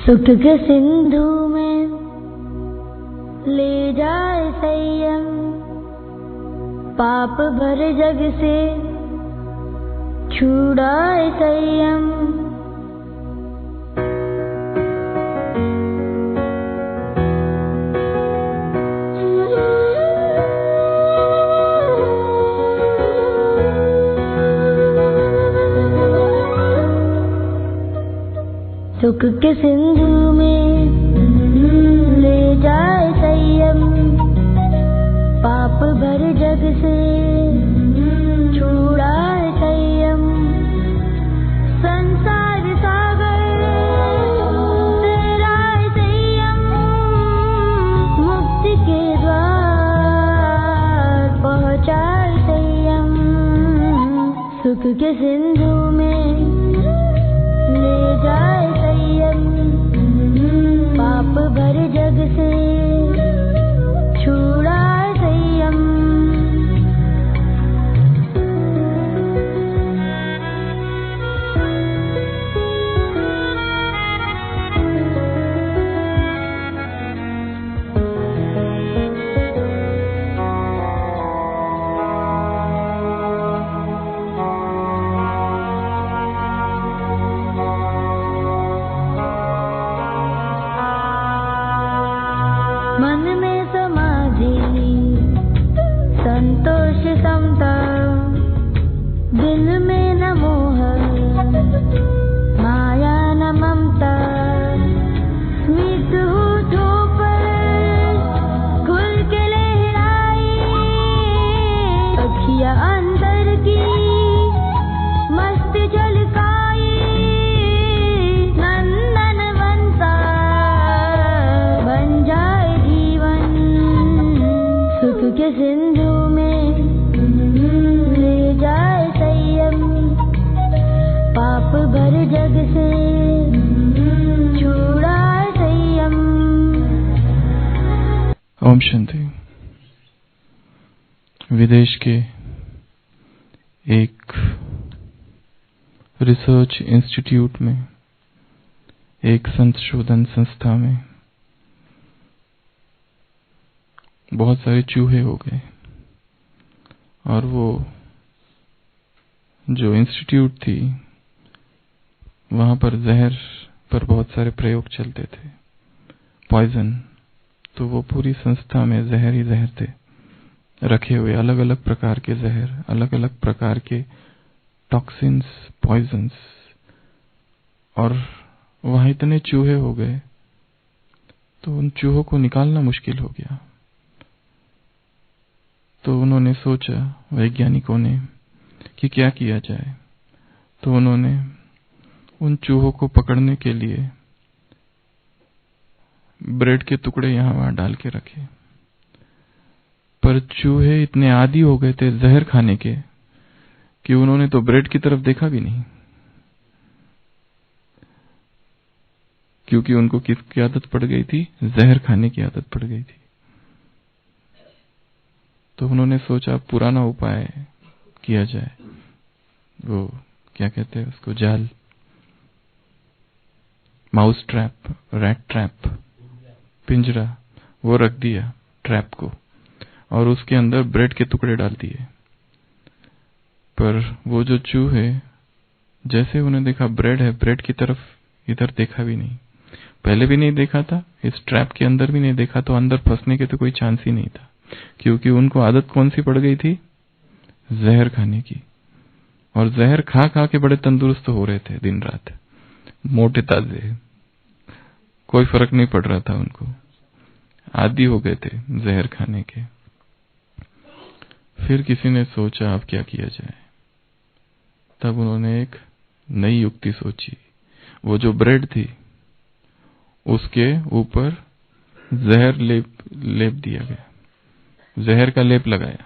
सुख के सिंधु में ले जाए संयम, पाप भरे जग से छुड़ाए संयम। सुख के सिंधु में ले जाए संयम, पाप भरे जग से छुड़ाए संयम। संसार सागर तेराए संयम, मुक्ति के द्वार पहुँचाए संयम। सुख के सिंधु में ले जाए संयम, पाप भरे जग से छुड़ाए संयम। मन में समाधि संतोष समता, दिल में न मोह माया न ममता। स्मित होठों पर खुल के लहराई, अखियाँ अंदर की मस्त झलकाई। नंदन बनता बन जाए जीवन, सुख के सिंधु में ले जाए संयम, पाप भरे जग से छुड़ाए संयम। ओम शांति। विदेश के एक रिसर्च इंस्टीट्यूट में, एक संशोधन संस्था में बहुत सारे चूहे हो गए, और वो जो इंस्टीट्यूट थी वहाँ पर जहर पर बहुत सारे प्रयोग चलते थे, पॉइजन। तो वो पूरी संस्था में जहर ही जहर थे रखे हुए, अलग अलग प्रकार के जहर, अलग अलग प्रकार के टॉक्सिन्स, पॉइजन्स। और वहाँ इतने चूहे हो गए तो उन चूहों को निकालना मुश्किल हो गया। तो उन्होंने सोचा, वैज्ञानिकों ने, कि क्या किया जाए। तो उन्होंने उन चूहों को पकड़ने के लिए ब्रेड के टुकड़े यहाँ वहाँ डाल के रखे, पर चूहे इतने आदी हो गए थे जहर खाने के कि उन्होंने तो ब्रेड की तरफ देखा भी नहीं, क्योंकि उनको किसकी आदत पड़ गई थी? जहर खाने की आदत पड़ गई थी। तो उन्होंने सोचा पुराना उपाय किया जाए, वो क्या कहते हैं उसको, जाल, माउस ट्रैप, रैट ट्रैप, पिंजरा, वो रख दिया ट्रैप को, और उसके अंदर ब्रेड के टुकड़े डाल दिए। पर वो जो चूहे, जैसे उन्हें देखा ब्रेड है, ब्रेड की तरफ इधर देखा भी नहीं, पहले भी नहीं देखा था, इस ट्रैप के अंदर भी नहीं देखा, तो अंदर फंसने के तो कोई चांस ही नहीं था, क्योंकि उनको आदत कौन सी पड़ गई थी? जहर खाने की। और जहर खा खा के बड़े तंदुरुस्त हो रहे थे, दिन रात मोटे ताजे, कोई फर्क नहीं पड़ रहा था उनको, आदी हो गए थे जहर खाने के। फिर किसी ने सोचा अब क्या किया जाए। तब उन्होंने एक नई युक्ति सोची। वो जो ब्रेड थी उसके ऊपर जहर लेप दिया गया, जहर का लेप लगाया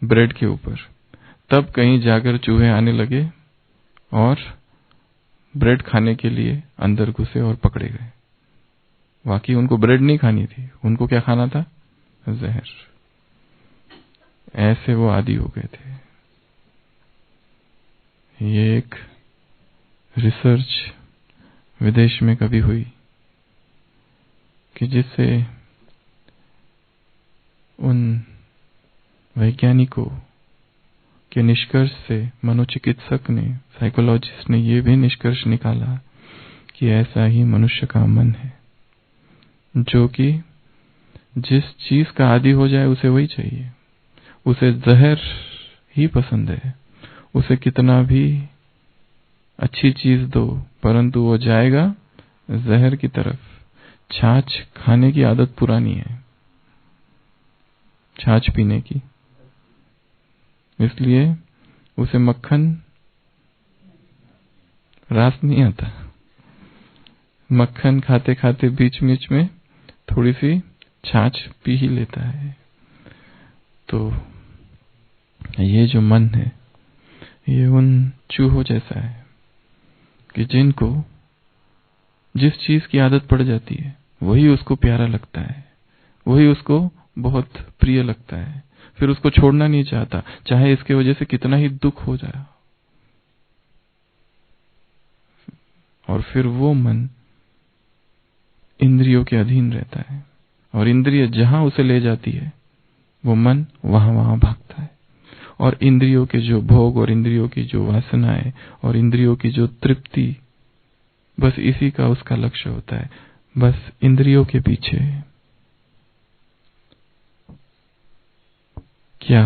ब्रेड के ऊपर। तब कहीं जाकर चूहे आने लगे और ब्रेड खाने के लिए अंदर घुसे और पकड़े गए। वाकई उनको ब्रेड नहीं खानी थी, उनको क्या खाना था? जहर। ऐसे वो आदी हो गए थे। ये एक रिसर्च विदेश में कभी हुई कि जिससे उन वैज्ञानिकों के निष्कर्ष से मनोचिकित्सक ने, साइकोलॉजिस्ट ने ये भी निष्कर्ष निकाला कि ऐसा ही मनुष्य का मन है, जो कि जिस चीज का आदी हो जाए उसे वही चाहिए। उसे जहर ही पसंद है, उसे कितना भी अच्छी चीज दो परंतु वो जाएगा जहर की तरफ। छाछ खाने की आदत पुरानी है, छाछ पीने की, इसलिए उसे मक्खन रास नहीं आता। मक्खन खाते खाते बीच बीच में थोड़ी सी छाछ पी ही लेता है। तो ये जो मन है ये उन चूहों जैसा है कि जिनको जिस चीज की आदत पड़ जाती है वही उसको प्यारा लगता है, वही उसको बहुत प्रिय लगता है, फिर उसको छोड़ना नहीं चाहता, चाहे इसके वजह से कितना ही दुख हो जाए। और फिर वो मन इंद्रियों के अधीन रहता है और इंद्रिय जहां उसे ले जाती है वो मन वहां वहां भागता है। और इंद्रियों के जो भोग और इंद्रियों की जो वासनाएं और इंद्रियों की जो तृप्ति, बस इसी का उसका लक्ष्य होता है, बस इंद्रियों के पीछे। क्या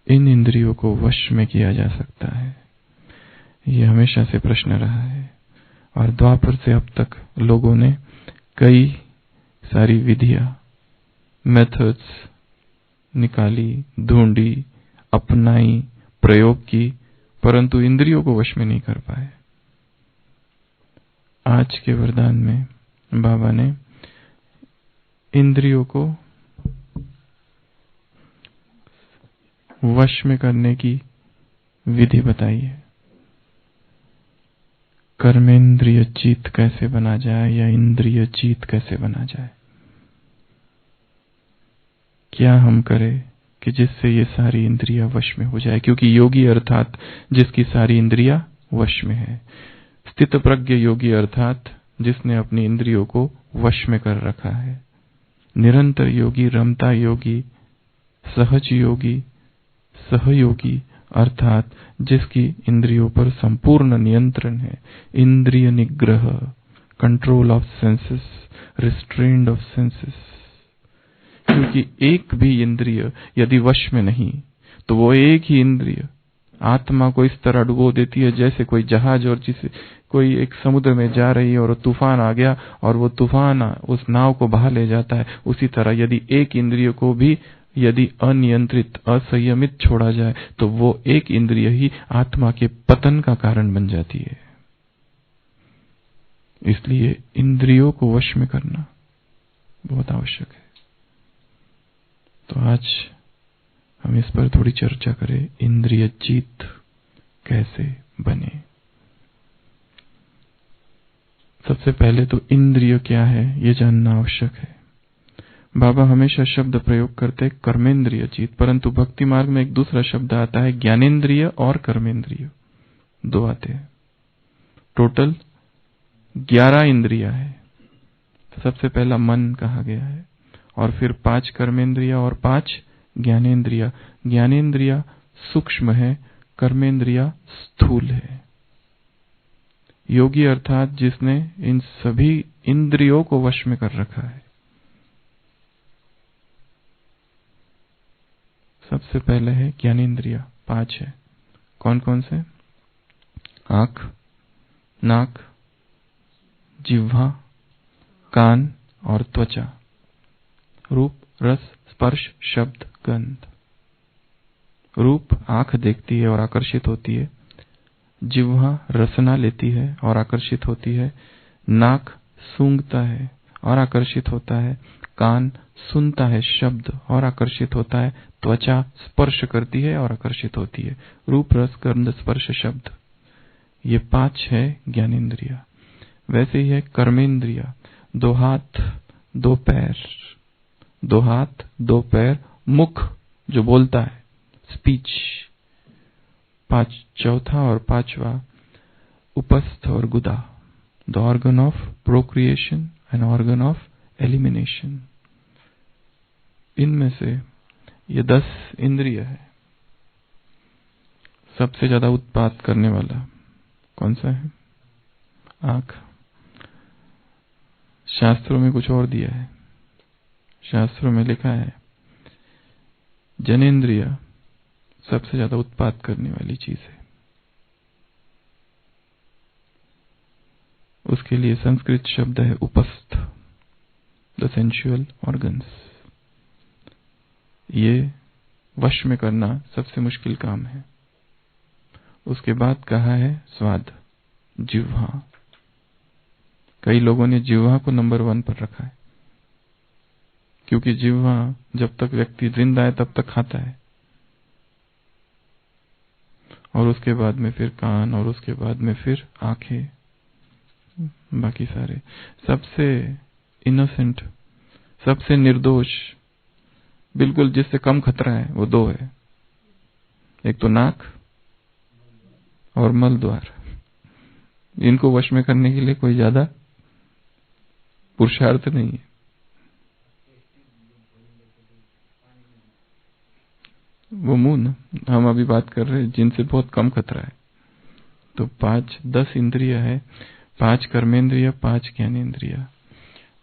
इन इंद्रियों को वश में किया जा सकता है? ये हमेशा से प्रश्न रहा है और द्वापर से अब तक लोगों ने कई सारी विधियां, मेथड्स निकाली, ढूंढी, अपनाई, प्रयोग की, परंतु इंद्रियों को वश में नहीं कर पाए। आज के वरदान में बाबा ने इंद्रियों को वश में करने की विधि बताई है। कर्मेंद्रिय चित्त कैसे बना जाए या इंद्रिय चित्त कैसे बना जाए, क्या हम करें कि जिससे ये सारी इंद्रियां वश में हो जाए। क्योंकि योगी अर्थात जिसकी सारी इंद्रियां वश में है, स्थित प्रज्ञ योगी अर्थात जिसने अपनी इंद्रियों को वश में कर रखा है। निरंतर योगी, रमता योगी, सहज योगी, सहयोगी अर्थात जिसकी इंद्रियों पर संपूर्ण नियंत्रण है। इंद्रिय निग्रह, control of senses, restrained of senses. क्योंकि एक भी इंद्रिय यदि वश में नहीं तो वो एक ही इंद्रिय आत्मा को इस तरह डुबो देती है जैसे कोई जहाज और जिसे कोई एक समुद्र में जा रही है और तूफान आ गया और वो तूफान उस नाव को बहा ले जाता है। उसी तरह यदि एक इंद्रिय को भी यदि अनियंत्रित, असंयमित छोड़ा जाए तो वो एक इंद्रिय ही आत्मा के पतन का कारण बन जाती है। इसलिए इंद्रियों को वश में करना बहुत आवश्यक है। तो आज हम इस पर थोड़ी चर्चा करें, इंद्रिय चित्त कैसे बने। सबसे पहले तो इंद्रिय क्या है ये जानना आवश्यक है। बाबा हमेशा शब्द प्रयोग करते कर्मेंद्रिय चित्त, परंतु भक्ति मार्ग में एक दूसरा शब्द आता है ज्ञानेंद्रिय और कर्मेंद्रिय, दो आते हैं। टोटल 11 इंद्रिया है। सबसे पहला मन कहा गया है और फिर 5 कर्मेंद्रिया और 5 ज्ञानेंद्रिया। ज्ञानेंद्रिया सूक्ष्म है, कर्मेंद्रिया स्थूल है। योगी अर्थात जिसने इन सभी इंद्रियों को वश में कर रखा है। सबसे पहले है ज्ञानेंद्रिया, 5 है। कौन कौन से? आंख, नाक, जिह्वा, कान और त्वचा। रूप, रस, स्पर्श, शब्द, गंध। रूप आंख देखती है और आकर्षित होती है, जिह्वा रसना लेती है और आकर्षित होती है, नाक सूंघता है और आकर्षित होता है, कान सुनता है शब्द और आकर्षित होता है, त्वचा स्पर्श करती है और आकर्षित होती है। रूप, रस, गंध, स्पर्श, शब्द, ये 5 है ज्ञानेंद्रिया। वैसे ही है कर्मेंद्रिया, 2 हाथ 2 पैर, 2 हाथ 2 पैर, मुख जो बोलता है, स्पीच। चौथा और 5वां उपस्थ और गुदा, the organ of procreation and organ of elimination. इनमें से ये 10 इंद्रिय है। सबसे ज्यादा उत्पाद करने वाला कौन सा है? आंख। शास्त्रों में कुछ और दिया है। शास्त्रों में लिखा है जनेंद्रिय सबसे ज्यादा उत्पाद करने वाली चीज है। उसके लिए संस्कृत शब्द है उपस्थ, द सेंसुअल ऑर्गन्स। ये वश में करना सबसे मुश्किल काम है। उसके बाद कहा है स्वाद, जिह्वा। कई लोगों ने जिह्वा को नंबर 1 पर रखा है, क्योंकि जिह्वा जब तक व्यक्ति जिंदा है तब तक खाता है, और उसके बाद में फिर कान, और उसके बाद में फिर आंखें, बाकी सारे। सबसे इनोसेंट, सबसे निर्दोष, बिल्कुल जिससे कम खतरा है, वो 2 है। एक तो नाक और मल द्वार। इनको वश में करने के लिए कोई ज्यादा पुरुषार्थ नहीं है। वो मुंह ना, हम अभी बात कर रहे हैं जिनसे बहुत कम खतरा है। तो 10 इंद्रिय है, 5 कर्मेंद्रिय, 5 ज्ञानेंद्रिय।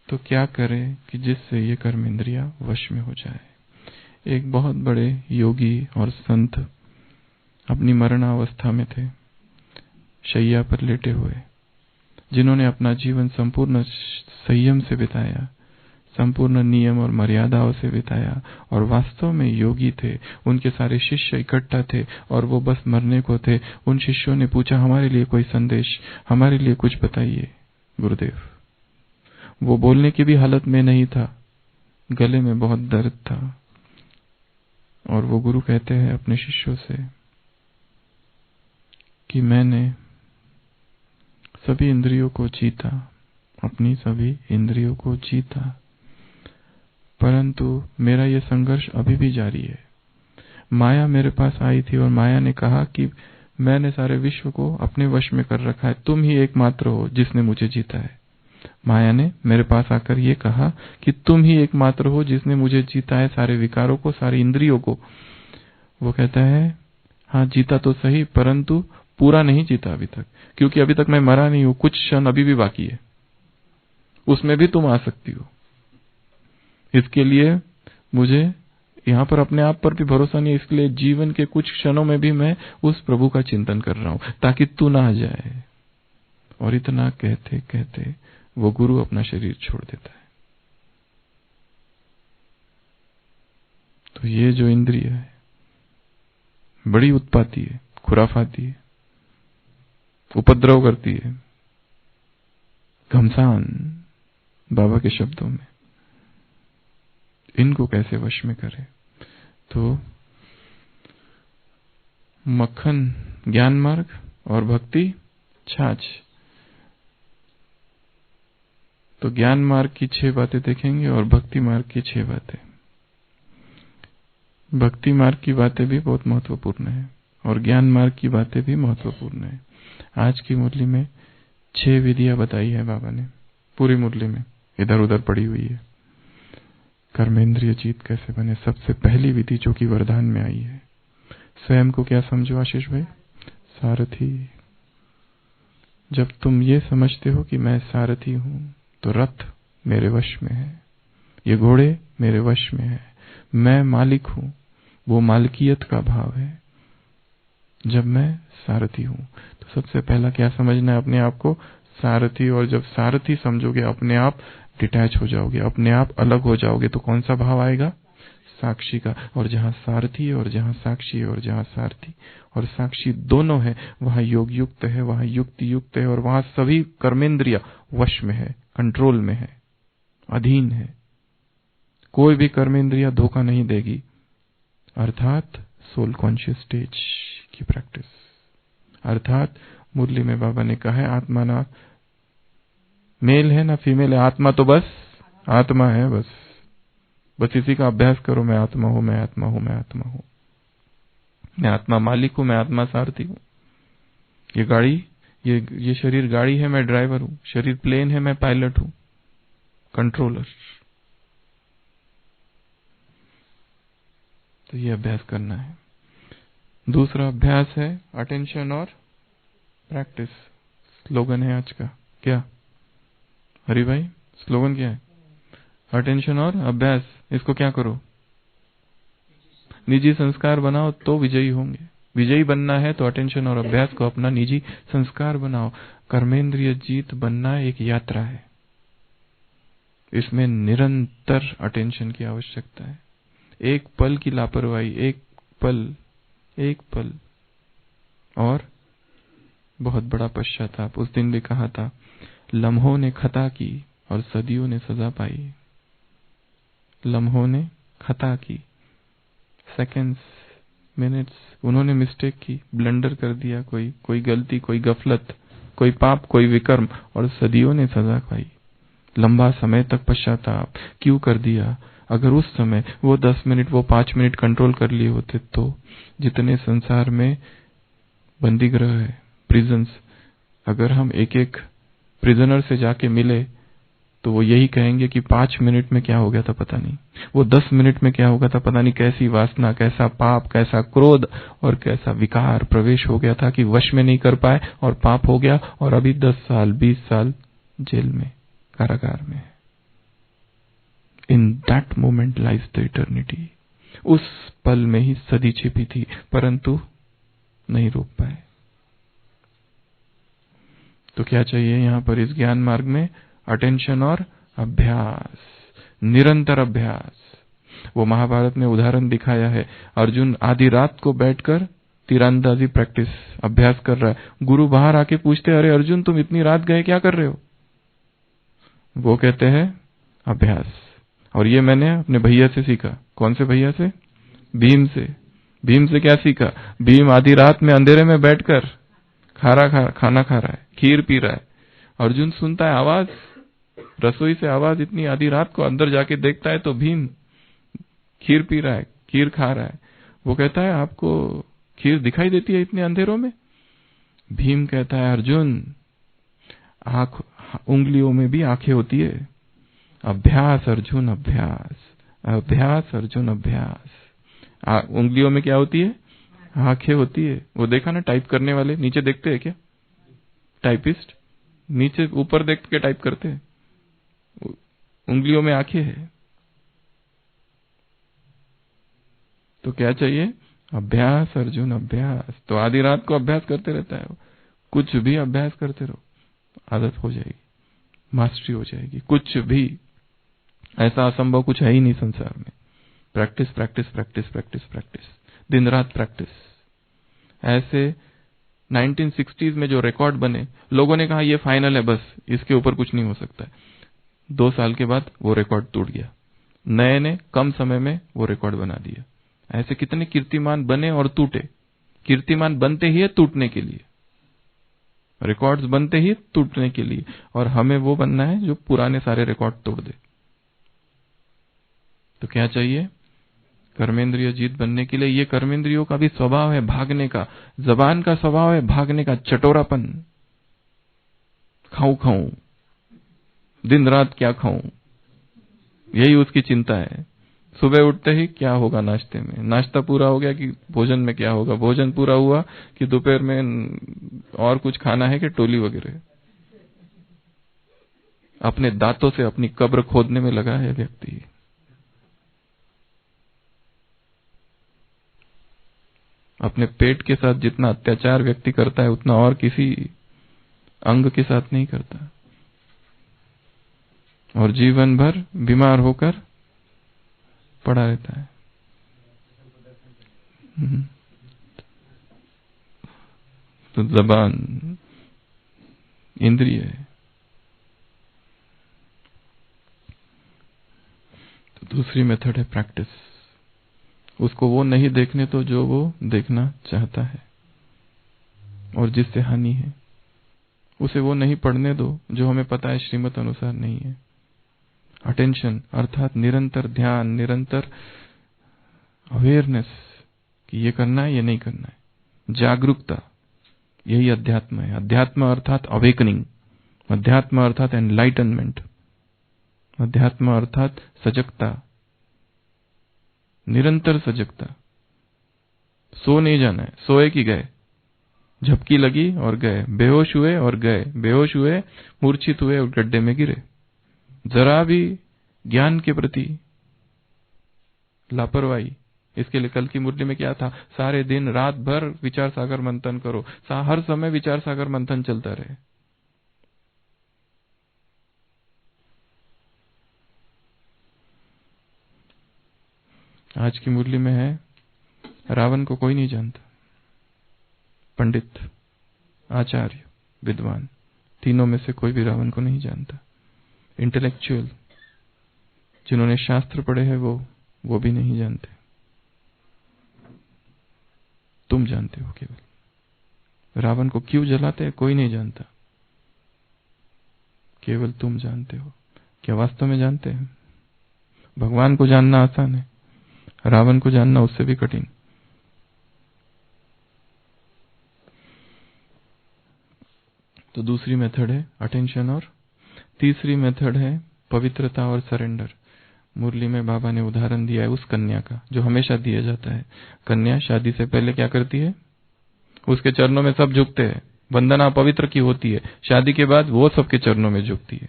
तो क्या करें कि जिससे ये कर्मेंद्रिय वश में हो जाए। एक बहुत बड़े योगी और संत अपनी मरणावस्था में थे, शैया पर लेटे हुए, जिन्होंने अपना जीवन संपूर्ण संयम से बिताया, संपूर्ण नियम और मर्यादाओं से बिताया, और वास्तव में योगी थे। उनके सारे शिष्य इकट्ठा थे और वो बस मरने को थे। उन शिष्यों ने पूछा, हमारे लिए कोई संदेश, हमारे लिए कुछ बताइए गुरुदेव। वो बोलने की भी हालत में नहीं था, गले में बहुत दर्द था। और वो गुरु कहते हैं अपने शिष्यों से कि मैंने सभी इंद्रियों को जीता, अपनी सभी इंद्रियों को जीता, परंतु मेरा ये संघर्ष अभी भी जारी है। माया मेरे पास आई थी और माया ने कहा कि मैंने सारे विश्व को अपने वश में कर रखा है, तुम ही एकमात्र हो जिसने मुझे जीता है। माया ने मेरे पास आकर ये कहा कि तुम ही एकमात्र हो जिसने मुझे जीता है, सारे विकारों को, सारी इंद्रियों को। वो कहता है, हाँ जीता तो सही, परंतु पूरा नहीं जीता अभी तक, क्योंकि अभी तक मैं मरा नहीं हूं, कुछ क्षण अभी भी बाकी है, उसमें भी तुम आ सकती हो। इसके लिए मुझे यहाँ पर अपने आप पर भी भरोसा नहीं है, इसलिए जीवन के कुछ क्षणों में भी मैं उस प्रभु का चिंतन कर रहा हूं ताकि तू ना आ जाए। और इतना कहते कहते वो गुरु अपना शरीर छोड़ देता है। तो ये जो इंद्रिय है बड़ी उत्पाती है, खुराफाती है, उपद्रव करती है, घमसान बाबा के शब्दों में। इनको कैसे वश में करें? तो मक्खन ज्ञान मार्ग और भक्ति छाछ। तो ज्ञान मार्ग की 6 बातें देखेंगे और भक्ति मार्ग की 6 बातें। भक्ति मार्ग की बातें भी बहुत महत्वपूर्ण है और ज्ञान मार्ग की बातें भी महत्वपूर्ण है। आज की मुरली में 6 विधियां बताई है बाबा ने, पूरी मुरली में इधर उधर पड़ी हुई है। कर्मेंद्रिय जीत कैसे बने? सबसे पहली विधि जो कि वरदान में आई है, स्वयं को क्या समझो आशीष भाई? सारथी। जब तुम ये समझते हो कि मैं सारथी हूं, तो रथ मेरे वश में है, ये घोड़े मेरे वश में है, मैं मालिक हूं, वो मालकियत का भाव है जब मैं सारथी हूं। तो सबसे पहला क्या समझना है? अपने आप को सारथी। और जब सारथी समझोगे, अपने आप डिटैच हो जाओगे, अपने आप अलग हो जाओगे, तो कौन सा भाव आएगा? साक्षी का। और जहां सारथी है और जहां साक्षी है और जहां सारथी और साक्षी दोनों है, वहां योग युक्त है, वहां युक्ति युक्त है, और वहां सभी कर्मेंद्रिय वश में है, कंट्रोल में है, अधीन है। कोई भी कर्मेंद्रिय धोखा नहीं देगी। अर्थात सोल कॉन्शियस स्टेज की प्रैक्टिस। अर्थात मुरली में बाबा ने कहा है, आत्मा ना मेल है ना फीमेल है, आत्मा तो बस आत्मा है। बस इसी का अभ्यास करो। मैं आत्मा हूं, मैं आत्मा हूं, मैं आत्मा हूं, मैं आत्मा मालिक हूं, मैं आत्मा सारथी हूं। ये गाड़ी ये शरीर गाड़ी है, मैं ड्राइवर हूं। शरीर प्लेन है, मैं पायलट हूं, कंट्रोलर। तो ये अभ्यास करना है। दूसरा अभ्यास है अटेंशन और प्रैक्टिस। स्लोगन है आज का, क्या हरि भाई? स्लोगन क्या है? अटेंशन और अभ्यास। इसको क्या करो? निजी संस्कार बनाओ तो विजयी होंगे। विजयी बनना है तो अटेंशन और अभ्यास को अपना निजी संस्कार बनाओ। कर्मेंद्रिय जीत बनना एक यात्रा है। इसमें निरंतर अटेंशन की आवश्यकता है। एक पल की लापरवाही, एक पल और बहुत बड़ा पश्चाताप। उस दिन भी कहा था, लम्हों ने खता की और सदियों ने सजा पाई। लम्हों ने खता की, सेकंड्स, मिनट्स, उन्होंने मिस्टेक की, ब्लंडर कर दिया, कोई गलती, कोई गफलत, कोई पाप, कोई विकर्म, और सदियों ने सजा पाई। लंबा समय तक पश्चाताप क्यों कर दिया? अगर उस समय वो 10 मिनट, वो 5 मिनट कंट्रोल कर लिए होते तो जितने संसार में बंदीगृह है, प्रिजन्स, अगर हम एक एक प्रिजनर से जाके मिले तो वो यही कहेंगे कि 5 मिनट में क्या हो गया था पता नहीं, वो 10 मिनट में क्या हो गया था पता नहीं, कैसी वासना, कैसा पाप, कैसा क्रोध और कैसा विकार प्रवेश हो गया था कि वश में नहीं कर पाए और पाप हो गया, और अभी 10 साल 20 साल जेल में, कारागार में। In that moment lies the eternity. उस पल में ही सदी छिपी थी, परंतु नहीं रोक पाए। तो क्या चाहिए यहां पर इस ज्ञान मार्ग में? अटेंशन और अभ्यास, निरंतर अभ्यास। वो महाभारत में उदाहरण दिखाया है, अर्जुन आधी रात को बैठकर तीरंदाजी प्रैक्टिस अभ्यास कर रहा है। गुरु बाहर आके पूछते, अरे अर्जुन तुम इतनी रात गए क्या कर रहे हो? वो कहते हैं अभ्यास। और ये मैंने अपने भैया से सीखा। कौन से भैया से? भीम से। भीम से क्या सीखा? भीम आधी रात में अंधेरे में बैठकर खाना खा रहा है, खीर पी रहा है। अर्जुन सुनता है आवाज, रसोई से आवाज, इतनी आधी रात को अंदर जाके देखता है तो भीम खीर पी रहा है, खीर खा रहा है। वो कहता है आपको खीर दिखाई देती है इतने अंधेरों में? भीम कहता है अर्जुन, उंगलियों में भी आंखें होती है। अभ्यास अर्जुन अभ्यास, अभ्यास अर्जुन अभ्यास। उंगलियों में क्या होती है? आंखें होती है। वो देखा ना टाइप करने वाले नीचे देखते हैं क्या? टाइपिस्ट नीचे ऊपर देख के टाइप करते हैं, उंगलियों में आंखें है। तो क्या चाहिए? अभ्यास अर्जुन अभ्यास। तो आधी रात को अभ्यास करते रहता है, कुछ भी अभ्यास करते रहो, आदत हो जाएगी, मास्टरी हो जाएगी। कुछ भी ऐसा असंभव कुछ है ही नहीं संसार में। Practice practice practice practice practice, दिन रात प्रैक्टिस। ऐसे 1960s में जो रिकॉर्ड बने, लोगों ने कहा ये फाइनल है, बस इसके ऊपर कुछ नहीं हो सकता है। 2 साल के बाद वो रिकॉर्ड टूट गया। नए ने कम समय में वो रिकॉर्ड बना दिया। ऐसे कितने कीर्तिमान बने और टूटे। कीर्तिमान बनते ही है टूटने के लिए, रिकॉर्ड्स बनते ही टूटने के लिए, और हमें वो बनना है जो पुराने सारे रिकॉर्ड तोड़ दे। तो क्या चाहिए? कर्मेंद्रिय जीत बनने के लिए ये कर्मेंद्रियों का भी स्वभाव है भागने का, जबान का स्वभाव है भागने का, चटोरापन। खाऊं दिन रात क्या खाऊं, यही उसकी चिंता है। सुबह उठते ही क्या होगा नाश्ते में, नाश्ता पूरा हो गया कि भोजन में क्या होगा, भोजन पूरा हुआ कि दोपहर में और कुछ खाना है कि टोली वगैरह। अपने दांतों से अपनी कब्र खोदने में लगा है व्यक्ति। अपने पेट के साथ जितना अत्याचार व्यक्ति करता है उतना और किसी अंग के साथ नहीं करता, और जीवन भर बीमार होकर पड़ा रहता है। तो जबान इंद्रिय है। तो दूसरी मेथड है प्रैक्टिस। उसको वो नहीं देखने तो जो वो देखना चाहता है और जिससे हानि है, उसे वो नहीं पढ़ने दो जो हमें पता है श्रीमत अनुसार नहीं है। अटेंशन अर्थात निरंतर ध्यान, निरंतर अवेयरनेस कि ये करना है ये नहीं करना है, जागरूकता। यही अध्यात्म है। अध्यात्म अर्थात अवेकनिंग, अध्यात्म अर्थात एनलाइटनमेंट, अध्यात्म अर्थात सजगता, निरंतर सजगता। सो नहीं जाना है, सोए कि गए, झपकी लगी और गए, बेहोश हुए और गए, बेहोश हुए, मूर्छित हुए और गड्ढे में गिरे। जरा भी ज्ञान के प्रति लापरवाही। इसके लिए कल की मुरली में क्या था, सारे दिन रात भर विचार सागर मंथन करो, हर समय विचार सागर मंथन चलता रहे। आज की मुरली में है, रावण को कोई नहीं जानता, पंडित, आचार्य, विद्वान, तीनों में से कोई भी रावण को नहीं जानता। इंटेलेक्चुअल जिन्होंने शास्त्र पढ़े हैं वो भी नहीं जानते। तुम जानते हो केवल। रावण को क्यों जलाते हैं कोई नहीं जानता, केवल तुम जानते हो। क्या वास्तव में जानते हैं? भगवान को जानना आसान है, रावण को जानना उससे भी कठिन। तो दूसरी मेथड है अटेंशन, और तीसरी मेथड है पवित्रता और सरेंडर। मुरली में बाबा ने उदाहरण दिया है उस कन्या का जो हमेशा दिया जाता है। कन्या शादी से पहले क्या करती है? उसके चरणों में सब झुकते हैं, वंदना पवित्र की होती है। शादी के बाद वो सबके चरणों में झुकती है।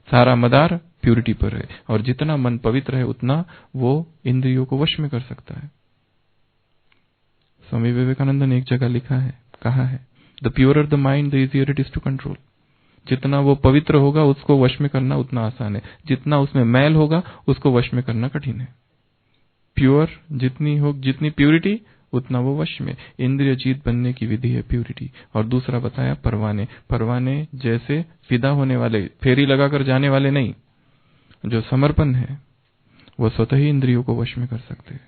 सारा मदार प्यूरिटी पर है, और जितना मन पवित्र है उतना वो इंद्रियों को वश में कर सकता है। स्वामी विवेकानंद ने एक जगह लिखा है, कहा है, the purer the mind the easier it is to control. जितना वो पवित्र होगा उसको वश में करना उतना आसान है, जितना उसमें मैल होगा उसको वश में करना कठिन है। प्योर जितनी प्यूरिटी उतना वो वश में। इंद्रिय जीत बनने की विधि है प्यूरिटी। और दूसरा बताया परवाने। परवाने जैसे फिदा होने वाले, फेरी लगाकर जाने वाले नहीं। जो समर्पण है वो स्वतः ही इंद्रियों को वश में कर सकते हैं।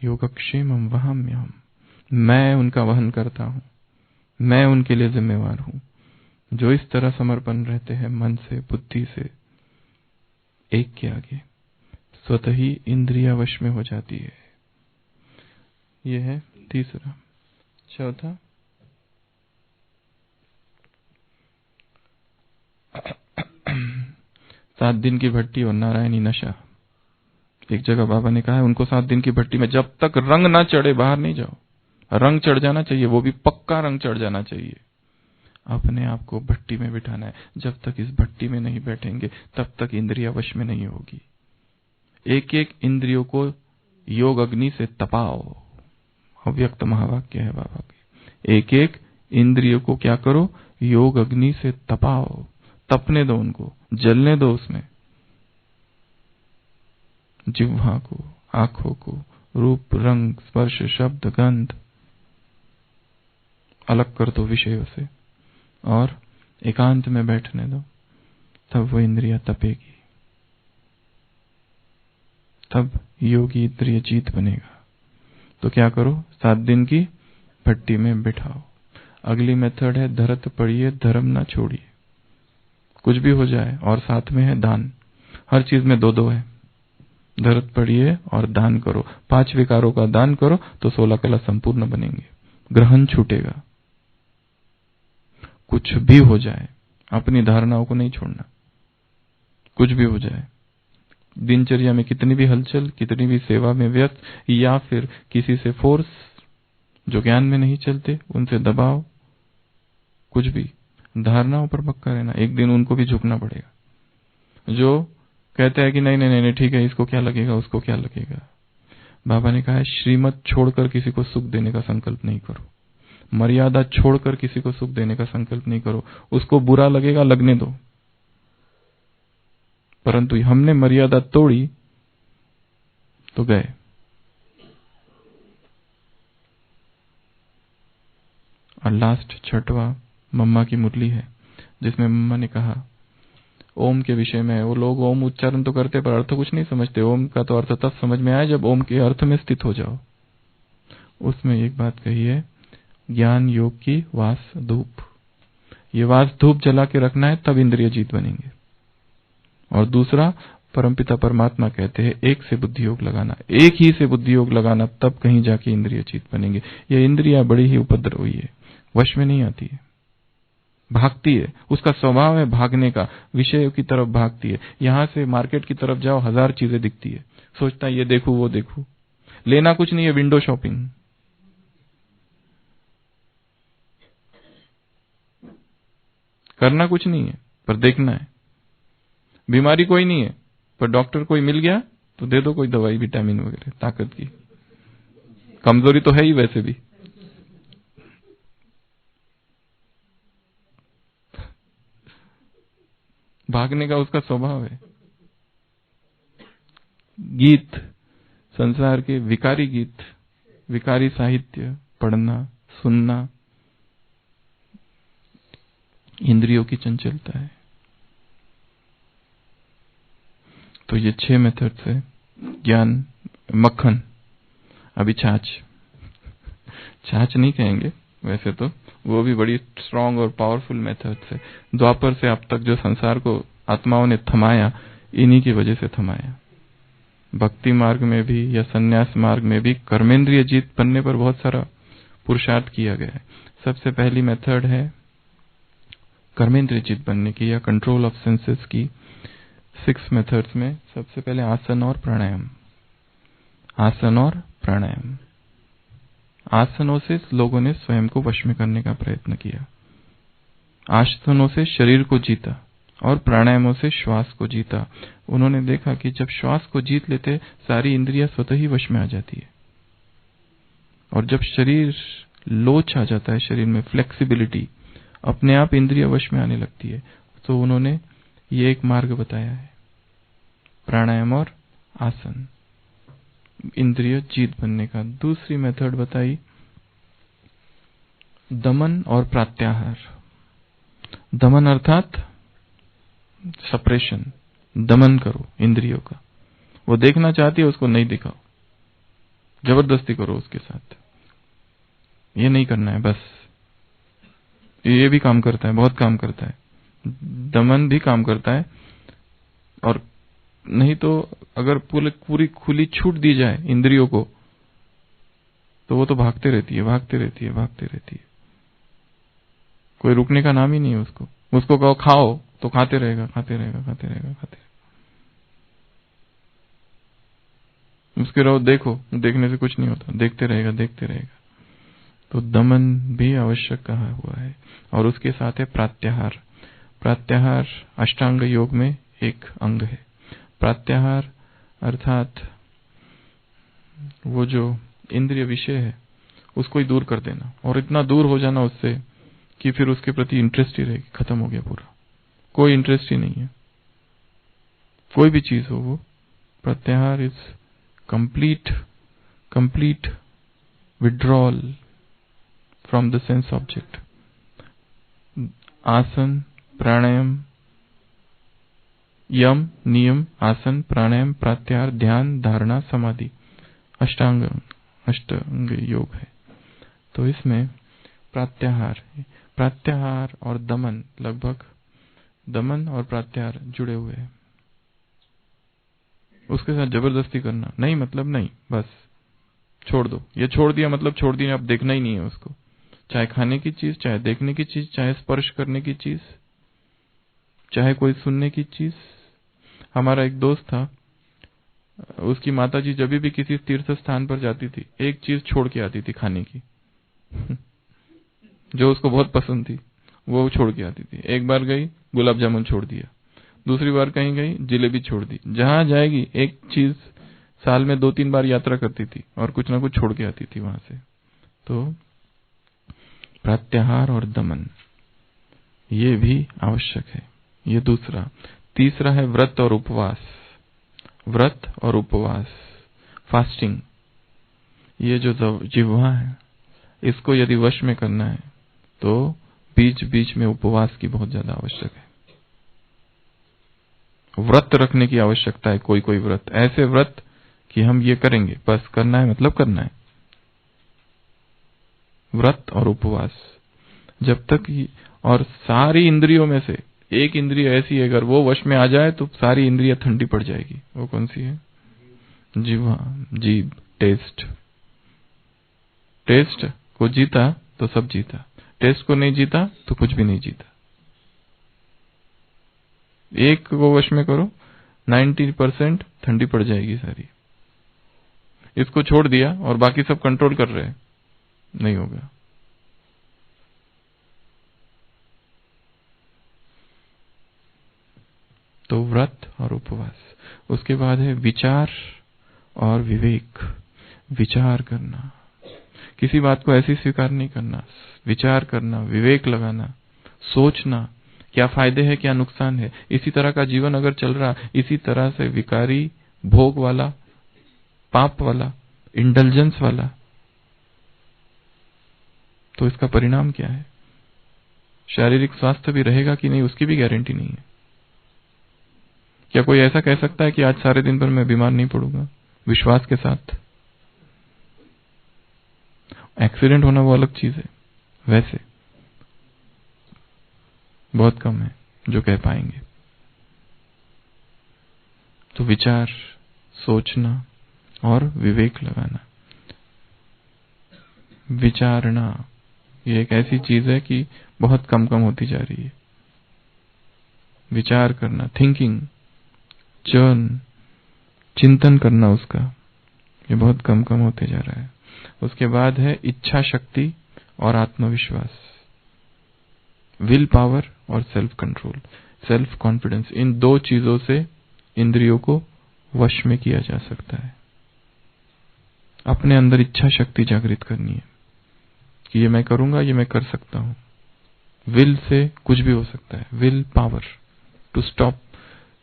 योगक्षेमम वहाम्यहम्, मैं उनका वहन करता हूं, मैं उनके लिए जिम्मेवार हूं। जो इस तरह समर्पण रहते हैं मन से, बुद्धि से, एक के आगे, स्वतः ही इंद्रिया वश में हो जाती है। यह है तीसरा। चौथा, सात दिन की भट्टी और नारायणी नशा। एक जगह बाबा ने कहा है उनको 7 दिन की भट्टी में जब तक रंग ना चढ़े बाहर नहीं जाओ। रंग चढ़ जाना चाहिए, वो भी पक्का रंग चढ़ जाना चाहिए। अपने आप को भट्टी में बिठाना है। जब तक इस भट्टी में नहीं बैठेंगे तब तक इंद्रिया वश में नहीं होगी। एक एक इंद्रियों को योग अग्नि से तपाओ। अव्यक्त महावाक्य है बाबा के। एक एक इंद्रियों को क्या करो? योग अग्नि से तपाओ। तपने दो, उनको जलने दो। उसमें जिह्वा को, आंखों को, रूप, रंग, स्पर्श, शब्द, गंध अलग कर दो विषयों से और एकांत में बैठने दो। तब वो इंद्रिया तपेगी, तब योगी इंद्रिय जीत बनेगा। तो क्या करो? 7 दिन की भट्टी में बिठाओ। अगली मेथड है धरत पड़िए धर्म ना छोड़िए। कुछ भी हो जाए। और साथ में है दान। हर चीज में 2-2 है। धरत पड़िए और दान करो। 5 विकारों का दान करो तो 16 कला संपूर्ण बनेंगे। ग्रहण छूटेगा। कुछ भी हो जाए, अपनी धारणाओं को नहीं छोड़ना। कुछ भी हो जाए, दिनचर्या में कितनी भी हलचल, कितनी भी सेवा में व्यस्त, या फिर किसी से फोर्स, जो ज्ञान में नहीं चलते उनसे दबाव, कुछ भी, धारणाओं पर पक्का रहना। एक दिन उनको भी झुकना पड़ेगा। जो कहते हैं कि नहीं नहीं नहीं ठीक है, इसको क्या लगेगा, उसको क्या लगेगा। बाबा ने कहा है श्रीमत छोड़कर किसी को सुख देने का संकल्प नहीं करो। मर्यादा छोड़कर किसी को सुख देने का संकल्प नहीं करो। उसको बुरा लगेगा, लगने दो। परंतु हमने मर्यादा तोड़ी तो गए। और लास्ट 6वां मम्मा की मुरली है, जिसमें मम्मा ने कहा ओम के विषय में। वो लोग ओम उच्चारण तो करते पर अर्थ कुछ नहीं समझते। ओम का तो अर्थ तब समझ में आया जब ओम के अर्थ में स्थित हो जाओ। उसमें एक बात कही है, ज्ञान योग की वास धूप। ये वास धूप जला के रखना है, तब इंद्रिय जीत बनेंगे। और दूसरा, परमपिता परमात्मा कहते हैं एक से बुद्धि योग लगाना, एक ही से बुद्धि योग लगाना, तब कहीं जाके इंद्रिय जीत बनेंगे। ये इंद्रिया बड़ी ही उपद्रवी है, वश में नहीं आती है, भागती है, उसका स्वभाव है भागने का, विषय की तरफ भागती है। यहां से मार्केट की तरफ जाओ, 1000 चीजें दिखती है, सोचता है ये देखूं वो देखूं, लेना कुछ नहीं है, विंडो शॉपिंग। करना कुछ नहीं है पर देखना है। बीमारी कोई नहीं है पर डॉक्टर कोई मिल गया तो दे दो कोई दवाई, विटामिन वगैरह, ताकत की। कमजोरी तो है ही वैसे भी। भागने का उसका स्वभाव है। गीत, संसार के विकारी गीत, विकारी साहित्य पढ़ना, सुनना, इंद्रियों की चंचलता है। तो ये 6 मेथड से ज्ञान। मक्खन, अभी छाछ नहीं कहेंगे वैसे तो, वो भी बड़ी स्ट्रांग और पावरफुल मेथड से। द्वापर से अब तक जो संसार को आत्माओं ने थमाया, इन्हीं की वजह से थमाया। भक्ति मार्ग में भी या संन्यास मार्ग में भी कर्मेंद्रिय जीत बनने पर बहुत सारा पुरुषार्थ किया गया है। सबसे पहली मेथड है कर्मेंद्रिय जीत बनने की या कंट्रोल ऑफ सेंसेस की। 6 मेथड्स में सबसे पहले आसन और प्राणायाम। आसन और प्राणायाम, आसनों से लोगों ने स्वयं को वश में करने का प्रयत्न किया। आसनों से शरीर को जीता और प्राणायामों से श्वास को जीता। उन्होंने देखा कि जब श्वास को जीत लेते, सारी इंद्रियां स्वतः ही वश में आ जाती है। और जब शरीर लोच आ जाता है, शरीर में फ्लेक्सिबिलिटी, अपने आप इंद्रिय वश में आने लगती है। तो उन्होंने ये एक मार्ग बताया है, प्राणायाम और आसन, इंद्रिय जीत बनने का। दूसरी मेथड बताई दमन और प्रत्याहार। दमन अर्थात सप्रेशन, दमन करो इंद्रियों का। वो देखना चाहती है, उसको नहीं दिखाओ, जबरदस्ती करो उसके साथ, ये नहीं करना है बस। ये भी काम करता है, बहुत काम करता है, दमन भी काम करता है। और नहीं तो अगर पूरी खुली छूट दी जाए इंद्रियों को, तो वो तो भागते रहती है, भागते रहती है, भागते रहती है। कोई रुकने का नाम ही नहीं है उसको। उसको कहो खाओ तो खाते रहेगा, खाते रहेगा, खाते रहेगा, खाते रहेगा। उसके रहो देखो, देखने से कुछ नहीं होता, देखते रहेगा, देखते रहेगा। तो दमन भी आवश्यक कहा हुआ है। और उसके साथ है प्रत्याहार। प्रत्याहार अष्टांग योग में एक अंग है। प्रत्याहार अर्थात वो जो इंद्रिय विषय है उसको ही दूर कर देना, और इतना दूर हो जाना उससे कि फिर उसके प्रति इंटरेस्ट ही रहेगी, खत्म हो गया पूरा, कोई इंटरेस्ट ही नहीं है, कोई भी चीज हो वो। प्रत्याहार is complete withdrawal from the sense object. आसन, प्राणायाम, यम, नियम, आसन, प्राणायाम, प्रत्याहार, ध्यान, धारणा, समाधि, अष्टांग योग है। तो इसमें प्रत्याहार और दमन, लगभग दमन और प्रत्याहार जुड़े हुए हैं। उसके साथ जबरदस्ती करना नहीं, मतलब नहीं, बस छोड़ दो। ये छोड़ दिया मतलब छोड़ दिया, अब देखना ही नहीं है उसको, चाहे खाने की चीज, चाहे देखने की चीज, चाहे स्पर्श करने की चीज, चाहे कोई सुनने की चीज। हमारा एक दोस्त था, उसकी माताजी जब भी किसी तीर्थ स्थान पर जाती थी, एक चीज छोड़ के आती थी खाने की जो उसको बहुत पसंद थी, वो छोड़ के आती थी। एक बार गई, गुलाब जामुन छोड़ दिया। दूसरी बार कहीं गई, जिलेबी छोड़ दी। जहां जाएगी एक चीज, साल में 2-3 बार यात्रा करती थी और कुछ ना कुछ छोड़ के आती थी वहां से। तो प्रत्याहार और दमन ये भी आवश्यक है। ये दूसरा। तीसरा है व्रत और उपवास। व्रत और उपवास, फास्टिंग। ये जो जिह्वा है, इसको यदि वश में करना है तो बीच बीच में उपवास की बहुत ज्यादा आवश्यक है। व्रत रखने की आवश्यकता है। कोई कोई व्रत, ऐसे व्रत कि हम ये करेंगे, बस करना है मतलब करना है। व्रत और उपवास जब तक और सारी इंद्रियों में से एक इंद्रिय ऐसी है, अगर वो वश में आ जाए तो सारी इंद्रियां ठंडी पड़ जाएगी। वो कौन सी है? जीवा, जीभ, टेस्ट। टेस्ट को जीता तो सब जीता, टेस्ट को नहीं जीता तो कुछ भी नहीं जीता। एक को वश में करो, 90% ठंडी पड़ जाएगी सारी। इसको छोड़ दिया और बाकी सब कंट्रोल कर रहे हैं, नहीं होगा। तो व्रत और उपवास। उसके बाद है विचार और विवेक। विचार करना, किसी बात को ऐसी स्वीकार नहीं करना, विचार करना, विवेक लगाना, सोचना क्या फायदे हैं क्या नुकसान है। इसी तरह का जीवन अगर चल रहा, इसी तरह से विकारी, भोग वाला, पाप वाला, इंडल्जेंस वाला, तो इसका परिणाम क्या है? शारीरिक स्वास्थ्य भी रहेगा कि नहीं उसकी भी गारंटी नहीं है। क्या कोई ऐसा कह सकता है कि आज सारे दिन भर मैं बीमार नहीं पड़ूंगा विश्वास के साथ? एक्सीडेंट होना वो अलग चीज है, वैसे बहुत कम है जो कह पाएंगे। तो विचार, सोचना और विवेक लगाना। विचारना ये एक ऐसी चीज है कि बहुत कम कम होती जा रही है। विचार करना, थिंकिंग, चिंतन करना उसका, ये बहुत कम कम होते जा रहा है। उसके बाद है इच्छा शक्ति और आत्मविश्वास, विल पावर और सेल्फ कंट्रोल, सेल्फ कॉन्फिडेंस। इन दो चीजों से इंद्रियों को वश में किया जा सकता है। अपने अंदर इच्छा शक्ति जागृत करनी है कि ये मैं करूंगा, ये मैं कर सकता हूं। विल से कुछ भी हो सकता है, will power to stop,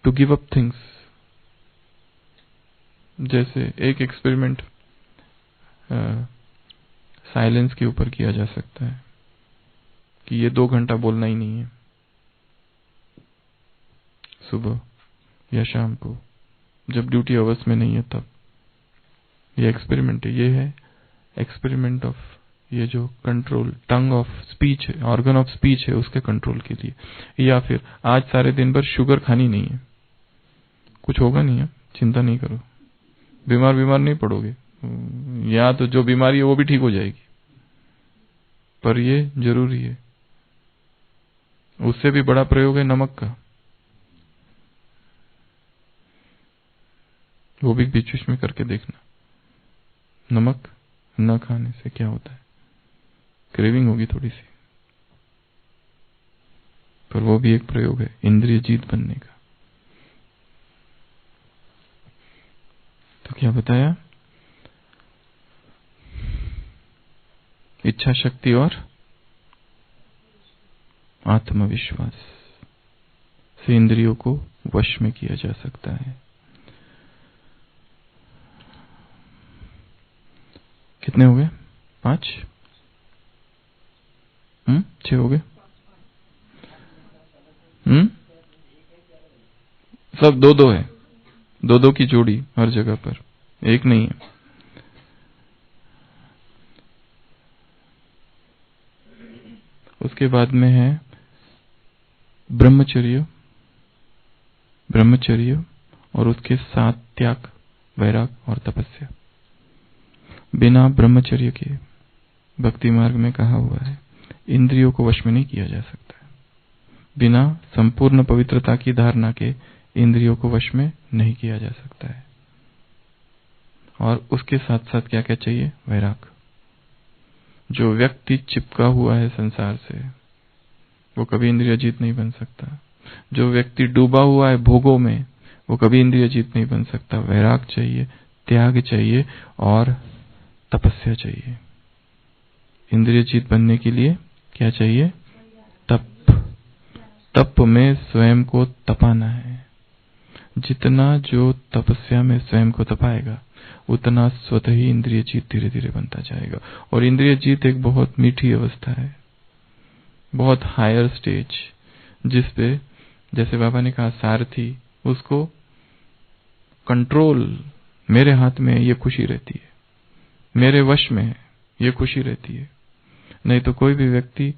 to give up things. जैसे एक एक्सपेरिमेंट साइलेंस के ऊपर किया जा सकता है कि ये 2 घंटा बोलना ही नहीं है, सुबह या शाम को जब ड्यूटी आवर्स में नहीं है तब। ये एक्सपेरिमेंट है, ये है एक्सपेरिमेंट ऑफ, ये जो कंट्रोल टंग ऑफ स्पीच है, ऑर्गन ऑफ स्पीच है, उसके कंट्रोल के लिए। या फिर आज सारे दिन भर शुगर खानी नहीं है, कुछ होगा नहीं है, चिंता नहीं करो, बीमार नहीं पड़ोगे, या तो जो बीमारी है वो भी ठीक हो जाएगी, पर ये जरूरी है। उससे भी बड़ा प्रयोग है नमक का, वो भी बीच बीच में करके देखना। नमक न खाने से क्या होता है? क्रेविंग होगी थोड़ी सी, पर वो भी एक प्रयोग है इंद्रिय जीत बनने का। तो क्या बताया? इच्छा शक्ति और आत्मविश्वास से इंद्रियों को वश में किया जा सकता है। कितने हो गए? 5? 6 हो गए? सब 2-2 है, 2-2 की जोड़ी हर जगह पर, एक नहीं है। उसके बाद में है ब्रह्मचर्य और उसके साथ त्याग, वैराग और तपस्या। बिना ब्रह्मचर्य के भक्ति मार्ग में कहा हुआ है इंद्रियों को वश में नहीं किया जा सकता। बिना संपूर्ण पवित्रता की धारणा के इंद्रियों को वश में नहीं किया जा सकता है। और उसके साथ साथ क्या क्या चाहिए? वैराग। जो व्यक्ति चिपका हुआ है संसार से वो कभी इंद्रिय जीत नहीं बन सकता। जो व्यक्ति डूबा हुआ है भोगों में वो कभी इंद्रिय जीत नहीं बन सकता। वैराग चाहिए, त्याग चाहिए और तपस्या चाहिए। इंद्रिय जीत बनने के लिए क्या चाहिए? तप में स्वयं को तपाना है। जितना जो तपस्या में स्वयं को तपाएगा उतना स्वतः ही इंद्रिय जीत धीरे धीरे बनता जाएगा। और इंद्रिय जीत एक बहुत मीठी अवस्था है, बहुत हायर स्टेज, जिसपे जैसे बाबा ने कहा सारथी, उसको कंट्रोल मेरे हाथ में है, ये खुशी रहती है, मेरे वश में है, ये खुशी रहती है। नहीं तो कोई भी व्यक्ति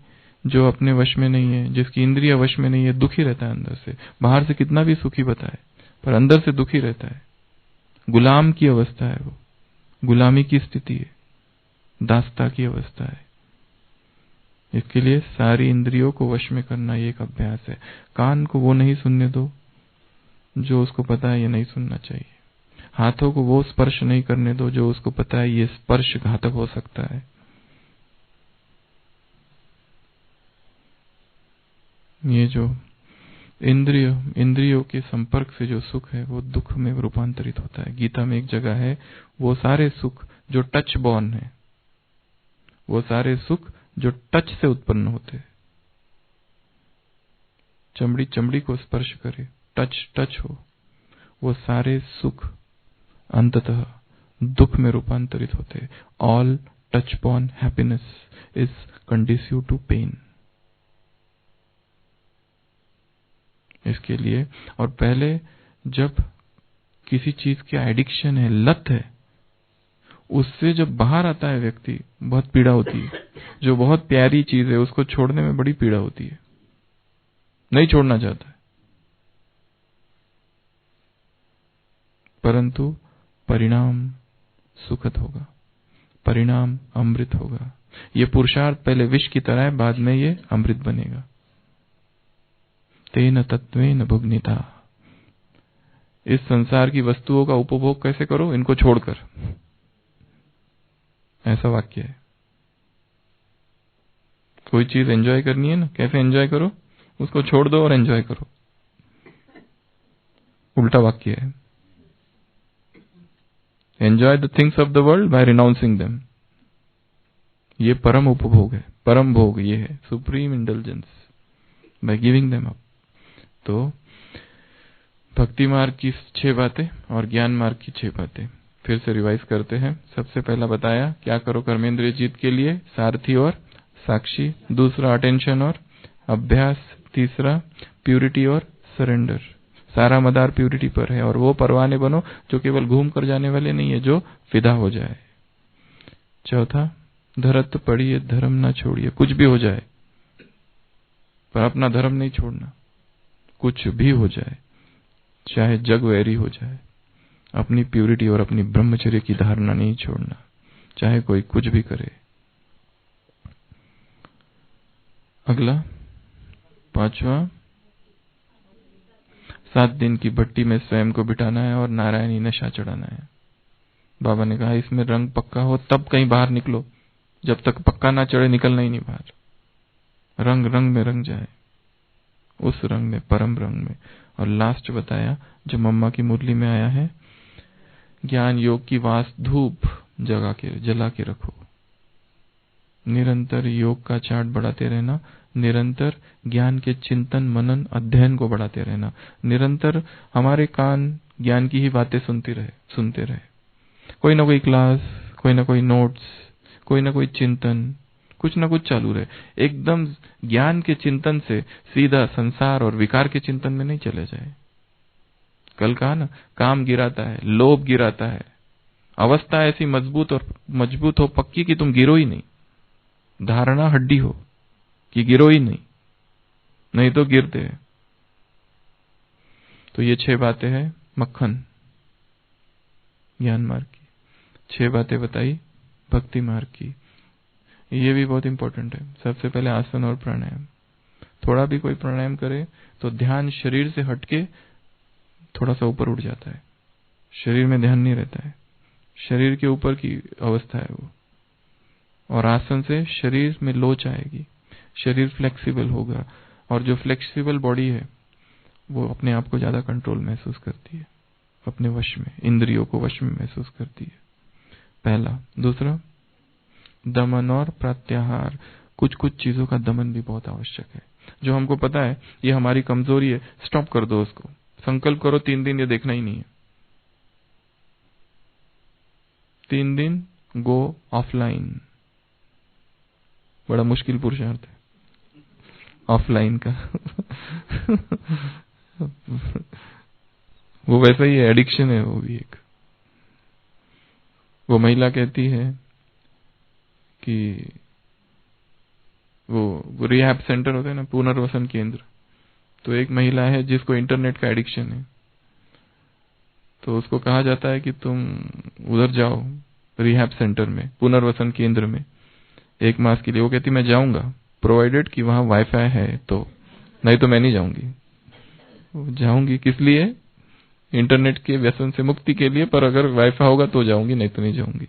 जो अपने वश में नहीं है, जिसकी इंद्रिय वश में नहीं है, दुखी रहता है अंदर से। बाहर से कितना भी सुखी बताए पर अंदर से दुखी रहता है। गुलाम की अवस्था है वो, गुलामी की स्थिति है, दासता की अवस्था है। इसके लिए सारी इंद्रियों को वश में करना ये एक अभ्यास है। कान को वो नहीं सुनने दो जो उसको पता है ये नहीं सुनना चाहिए। हाथों को वो स्पर्श नहीं करने दो जो उसको पता है ये स्पर्श घातक हो सकता है। ये जो इंद्रियों के संपर्क से जो सुख है वो दुख में रूपांतरित होता है। गीता में एक जगह है, वो सारे सुख जो टच बॉर्न है, वो सारे सुख जो टच से उत्पन्न होते हैं, चमड़ी चमड़ी को स्पर्श करे, टच हो, वो सारे सुख अंततः दुख में रूपांतरित होते हैं। All touch born happiness is conducive to pain. इसके लिए, और पहले जब किसी चीज की एडिक्शन है, लत है, उससे जब बाहर आता है व्यक्ति, बहुत पीड़ा होती है। जो बहुत प्यारी चीज है उसको छोड़ने में बड़ी पीड़ा होती है, नहीं छोड़ना चाहता है, परंतु परिणाम सुखद होगा, परिणाम अमृत होगा। ये पुरुषार्थ पहले विष की तरह है, बाद में ये अमृत बनेगा। तेन तत्वेन भुग्निता। इस संसार की वस्तुओं का उपभोग कैसे करो? इनको छोड़कर, ऐसा वाक्य है। कोई चीज एंजॉय करनी है ना, कैसे एंजॉय करो? उसको छोड़ दो और एंजॉय करो, उल्टा वाक्य है। Enjoy the things of the world by renouncing them. ये परम उपभोग है, परम भोग ये है, supreme intelligence, by giving them up. तो भक्ति मार्ग की 6 बातें और ज्ञान मार्ग की 6 बातें फिर से रिवाइज करते हैं। सबसे पहला बताया क्या करो कर्मेंद्रिय जीत के लिए, सारथी और साक्षी। दूसरा अटेंशन और अभ्यास। तीसरा प्यूरिटी और सरेंडर। सारा मदार प्यूरिटी पर है, और वो परवाने बनो जो केवल घूम कर जाने वाले नहीं है, जो फिदा हो जाए। चौथा धरत पढ़िए धर्म ना छोड़िए। कुछ भी हो जाए पर अपना धर्म नहीं छोड़ना, कुछ भी हो जाए, चाहे जग वैरी हो जाए, अपनी प्यूरिटी और अपनी ब्रह्मचर्य की धारणा नहीं छोड़ना, चाहे कोई कुछ भी करे। अगला 5वां 7 दिन की भट्टी में स्वयं को बिठाना है और नारायणी नशा चढ़ाना है। बाबा ने कहा इसमें रंग पक्का हो तब कहीं बाहर निकलो, जब तक पक्का ना चढ़े निकलना ही नहीं बाहर। रंग रंग में रंग जाए, उस रंग में, परम रंग में। और लास्ट बताया जो मम्मा की मुरली में आया है, ज्ञान योग की वास धूप जला के रखो। निरंतर योग का चार्ट बढ़ाते रहना, निरंतर ज्ञान के चिंतन मनन अध्ययन को बढ़ाते रहना, निरंतर हमारे कान ज्ञान की ही बातें सुनते रहे। कोई ना कोई क्लास, कोई ना कोई नोट्स, कोई ना कोई चिंतन, कुछ ना कुछ चालू रहे। एकदम ज्ञान के चिंतन से सीधा संसार और विकार के चिंतन में नहीं चले जाए। कल कहा ना, काम गिराता है, लोभ गिराता है। अवस्था ऐसी मजबूत हो पक्की कि तुम गिरो ही नहीं, धारणा हड्डी हो कि गिरो ही नहीं तो गिरते हैं। तो ये 6 बातें हैं मक्खन ज्ञान मार्ग की, 6 बातें बताई भक्ति मार्ग की। ये भी बहुत इंपॉर्टेंट है। सबसे पहले आसन और प्राणायाम। थोड़ा भी कोई प्राणायाम करे तो ध्यान शरीर से हटके थोड़ा सा ऊपर उठ जाता है, शरीर में ध्यान नहीं रहता है, शरीर के ऊपर की अवस्था है वो। और आसन से शरीर में लोच आएगी, शरीर फ्लेक्सिबल होगा, और जो फ्लेक्सिबल बॉडी है वो अपने आप को ज्यादा कंट्रोल महसूस करती है, अपने वश में, इंद्रियों को वश में महसूस करती है। पहला। दूसरा दमन और प्रत्याहार। कुछ चीजों का दमन भी बहुत आवश्यक है। जो हमको पता है ये हमारी कमजोरी है, स्टॉप कर दो उसको। संकल्प करो 3 दिन ये देखना ही नहीं है। 3 दिन गो ऑफलाइन। बड़ा मुश्किल पुरुषार्थ है ऑफलाइन का वो वैसा ही है, एडिक्शन है वो भी एक। वो महिला कहती है कि वो रिहैब सेंटर होते हैं ना, पुनर्वसन केंद्र। तो एक महिला है जिसको इंटरनेट का एडिक्शन है, तो उसको कहा जाता है कि तुम उधर जाओ रिहैब सेंटर में, पुनर्वसन केंद्र में 1 मास के लिए। वो कहती मैं जाऊंगा प्रोवाइडेड कि वहां वाईफाई है, तो नहीं तो मैं नहीं जाऊंगी। जाऊंगी किस लिए? इंटरनेट के व्यसन से मुक्ति के लिए, पर अगर वाईफाई होगा तो जाऊंगी, नहीं तो नहीं जाऊंगी।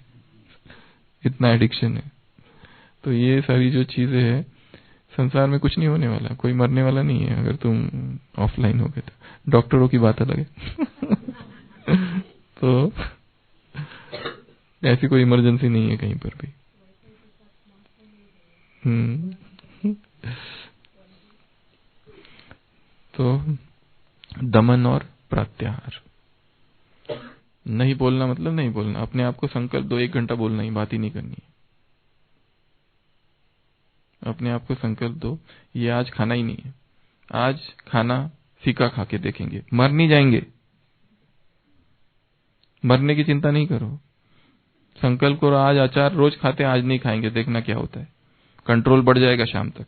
इतना एडिक्शन है। तो ये सारी जो चीजें हैं, संसार में कुछ नहीं होने वाला, कोई मरने वाला नहीं है अगर तुम ऑफलाइन हो गए तो। डॉक्टरों की बात अलग है। तो ऐसी कोई इमरजेंसी नहीं है कहीं पर भी। तो दमन और प्रत्याहार। नहीं बोलना मतलब नहीं बोलना। अपने आप को संकल्प दो 1 घंटा बोलना ही, बात ही नहीं करनी है। अपने आप को संकल्प दो ये आज खाना ही नहीं है, आज खाना फीका खा के देखेंगे। मर नहीं जाएंगे, मरने की चिंता नहीं करो। संकल्प करो आज अचार रोज खाते, आज नहीं खाएंगे, देखना क्या होता है। कंट्रोल बढ़ जाएगा शाम तक।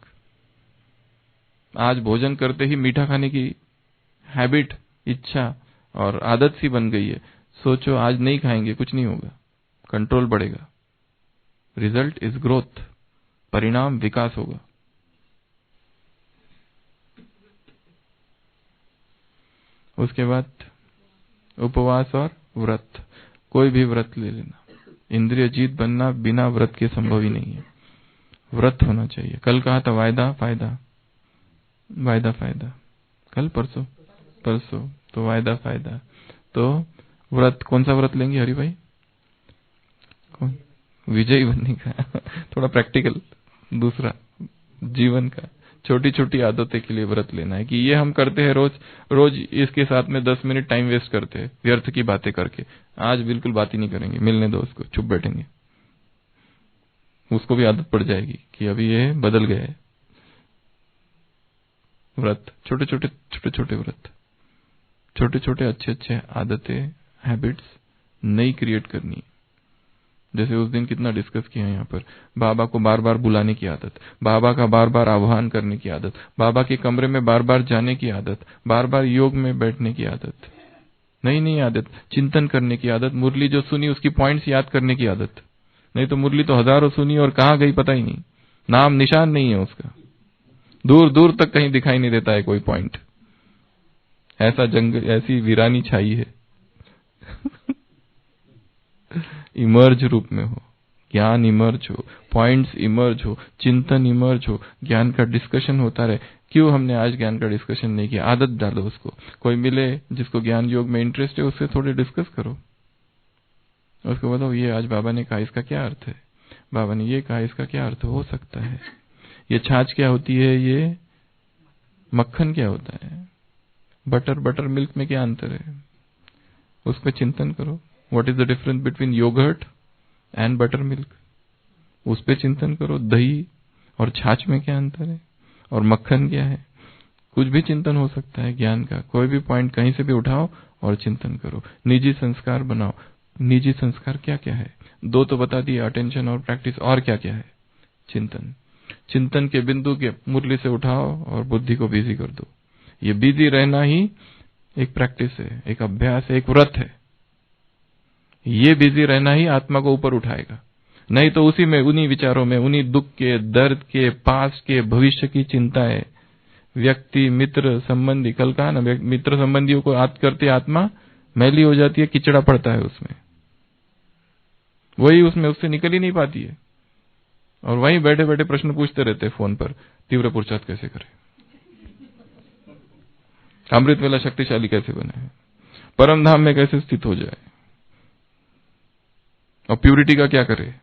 आज भोजन करते ही मीठा खाने की हैबिट, इच्छा और आदत सी बन गई है। सोचो आज नहीं खाएंगे, कुछ नहीं होगा, कंट्रोल बढ़ेगा। रिजल्ट इज ग्रोथ, परिणाम विकास होगा। उसके बाद उपवास और व्रत। कोई भी व्रत ले लेना। इंद्रिय जीत बनना बिना व्रत के संभव ही नहीं है। व्रत होना चाहिए। कल कहा था वायदा फायदा, वायदा फायदा, कल परसों तो वायदा फायदा। तो व्रत, कौन सा व्रत लेंगे हरि भाई? कौन? विजयी बनने का। थोड़ा प्रैक्टिकल। दूसरा जीवन का छोटी छोटी आदतें के लिए व्रत लेना है कि ये हम करते हैं रोज रोज, इसके साथ में 10 मिनट टाइम वेस्ट करते हैं व्यर्थ की बातें करके। आज बिल्कुल बात ही नहीं करेंगे, मिलने दो उसको, चुप बैठेंगे। उसको भी आदत पड़ जाएगी कि अभी ये बदल गया है। व्रत, छोटे छोटे व्रत, छोटे छोटे अच्छे आदतें, हैबिट्स नई क्रिएट करनी। जैसे उस दिन कितना डिस्कस किया यहाँ पर, बाबा को बार बार बुलाने की आदत, बाबा का बार बार आह्वान करने की आदत, बाबा के कमरे में बार बार जाने की आदत, बार बार योग में बैठने की आदत, नई आदत, चिंतन करने की आदत, मुरली जो सुनी उसकी पॉइंट्स याद करने की आदत। नहीं तो मुरली तो हजारों सुनी और कहाँ गई पता ही नहीं, नाम निशान नहीं है उसका, दूर दूर तक कहीं दिखाई नहीं देता है कोई पॉइंट। ऐसा जंगल, ऐसी वीरानी छाई है। इमर्ज रूप में हो, ज्ञान इमर्ज हो, पॉइंट्स इमर्ज हो, चिंतन इमर्ज हो, ज्ञान का डिस्कशन होता रहे। क्यों हमने आज ज्ञान का डिस्कशन नहीं किया? आदत डालो उसको। कोई मिले जिसको ज्ञान योग में इंटरेस्ट है, उससे थोड़े डिस्कस करो। उसको बताओ ये आज बाबा ने कहा, इसका क्या अर्थ है? बाबा ने ये कहा, इसका क्या अर्थ हो सकता है? ये छाछ क्या होती है? ये मक्खन क्या होता है? बटर मिल्क में क्या अंतर है? उस पर चिंतन करो। What is the difference between yogurt and buttermilk? उस पर चिंतन करो। दही और छाछ में क्या अंतर है? और मक्खन क्या है? कुछ भी चिंतन हो सकता है ज्ञान का। कोई भी पॉइंट कहीं से भी उठाओ और चिंतन करो। निजी संस्कार बनाओ। निजी संस्कार क्या क्या है? 2 तो बता दिए, अटेंशन और प्रैक्टिस। और क्या क्या है? चिंतन। चिंतन के बिंदु के मुरली से उठाओ और बुद्धि को बिजी कर दो। ये बिजी रहना ही एक प्रैक्टिस है, एक अभ्यास है, एक व्रत है। ये बिजी रहना ही आत्मा को ऊपर उठाएगा। नहीं तो उसी में, उन्हीं विचारों में, उन्हीं दुख के, दर्द के, पास्ट के, भविष्य की चिंताएं, व्यक्ति, मित्र, संबंधी। कल कहा ना, मित्र संबंधियों को याद करते आत्मा मैली हो जाती है, किचड़ा पड़ता है उसमें, वही उसमें उससे निकल ही नहीं पाती है। और वहीं बैठे बैठे प्रश्न पूछते रहते हैं फोन पर, तीव्र पुरुषार्थ कैसे करें, अमृत वेला शक्तिशाली कैसे बने, परम धाम में कैसे स्थित हो जाए, और प्यूरिटी का क्या करे।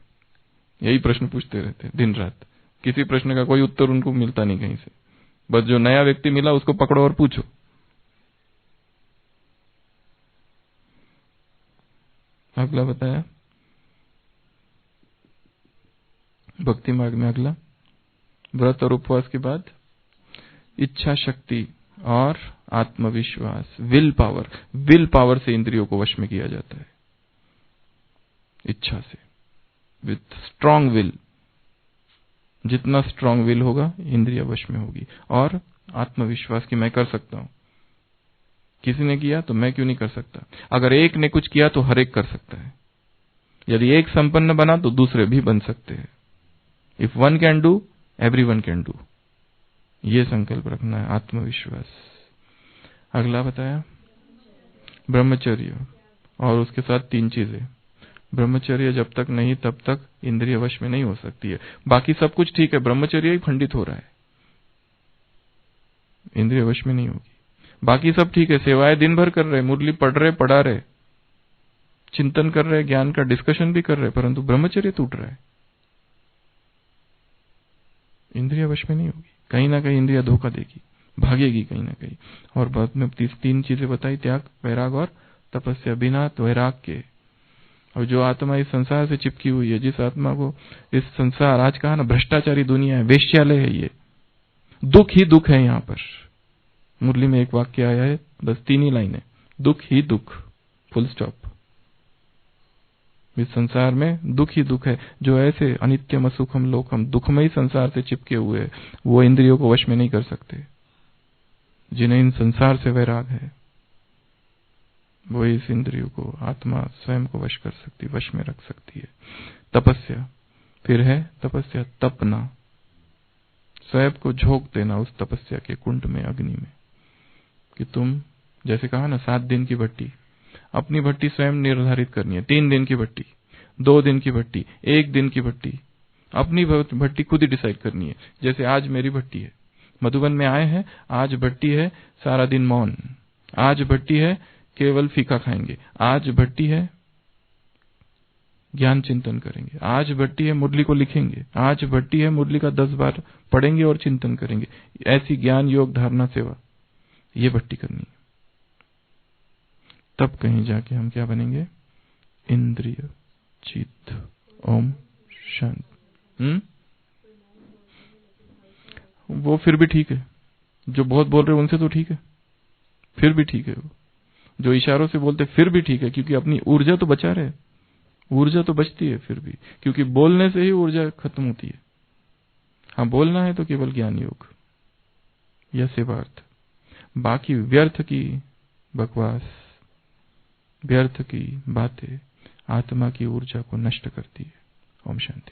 यही प्रश्न पूछते रहते दिन रात। किसी प्रश्न का कोई उत्तर उनको मिलता नहीं कहीं से। बस जो नया व्यक्ति मिला उसको पकड़ो और पूछो। अगला बताया भक्ति मार्ग में। अगला व्रत और उपवास के बाद इच्छा शक्ति और आत्मविश्वास, विल पावर। विल पावर से इंद्रियों को वश में किया जाता है, इच्छा से, विथ स्ट्रॉन्ग विल। जितना स्ट्रांग विल होगा इंद्रिय वश में होगी। और आत्मविश्वास कि मैं कर सकता हूं, किसी ने किया तो मैं क्यों नहीं कर सकता। अगर एक ने कुछ किया तो हर एक कर सकता है। यदि एक संपन्न बना तो दूसरे भी बन सकते हैं। If one can do everyone can do, ये संकल्प रखना है, आत्मविश्वास। अगला बताया ब्रह्मचर्य, और उसके साथ 3 चीजें। ब्रह्मचर्य जब तक नहीं तब तक इंद्रिय वश में नहीं हो सकती है। बाकी सब कुछ ठीक है, ब्रह्मचर्य ही खंडित हो रहा है, इंद्रिय वश में नहीं होगी। बाकी सब ठीक है, सेवाएं दिन भर कर रहे, मुरली पढ़ रहे, पढ़ा रहे, चिंतन कर रहे, ज्ञान का डिस्कशन भी कर रहे, परंतु ब्रह्मचर्य टूट रहा है, इंद्रिय वश में नहीं होगी। कहीं ना कहीं इंद्रिया धोखा देगी, भागेगी कहीं ना कहीं। और बाद में 3 चीजें बताई, त्याग, वैराग और तपस्या। बिना वैराग के, और जो आत्मा इस संसार से चिपकी हुई है, जिस आत्मा को इस संसार, आज कहा ना भ्रष्टाचारी दुनिया है, वेश्यालय है, ये दुख ही दुख है। यहां पर मुरली में एक वाक्य आया है, बस 3 ही लाइन है, दुख ही दुख, फुल स्टॉप। इस संसार में दुख ही दुख है। जो ऐसे अनित्यम असुखम लोकम, दुखमय संसार से चिपके हुए, वो इंद्रियों को वश में नहीं कर सकते। जिन्हें इन संसार से वैराग है, वो इस इंद्रियों को, आत्मा स्वयं को वश कर सकती, वश में रख सकती है। तपस्या, फिर है तपस्या तपना, स्वयं को झोंक देना उस तपस्या के कुंड में, अग्नि में, कि तुम जैसे कहा ना 7 दिन की भट्टी, अपनी भट्टी स्वयं निर्धारित करनी है। 3 दिन की भट्टी, 2 दिन की भट्टी, 1 दिन की भट्टी, अपनी भट्टी खुद ही डिसाइड करनी है। जैसे आज मेरी भट्टी है, मधुबन में आए हैं, आज भट्टी है सारा दिन मौन, आज भट्टी है केवल फीका खाएंगे, आज भट्टी है ज्ञान चिंतन करेंगे, आज भट्टी है मुरली को लिखेंगे, आज भट्टी है मुरली का 10 बार पढ़ेंगे और चिंतन करेंगे। ऐसी ज्ञान योग धारणा सेवा, ये भट्टी करनी है। तब कहीं जाके हम क्या बनेंगे, इंद्रिय चित्त ओम शांति। वो फिर भी ठीक है, जो बहुत बोल रहे हैं उनसे तो ठीक है, फिर भी ठीक है। वो जो इशारों से बोलते फिर भी ठीक है, क्योंकि अपनी ऊर्जा तो बचा रहे, ऊर्जा तो बचती है फिर भी, क्योंकि बोलने से ही ऊर्जा खत्म होती है। हाँ, बोलना है तो केवल ज्ञान योग या सेवार्थ, बाकी व्यर्थ की बकवास, व्यर्थ की बातें आत्मा की ऊर्जा को नष्ट करती है। ओम शांति।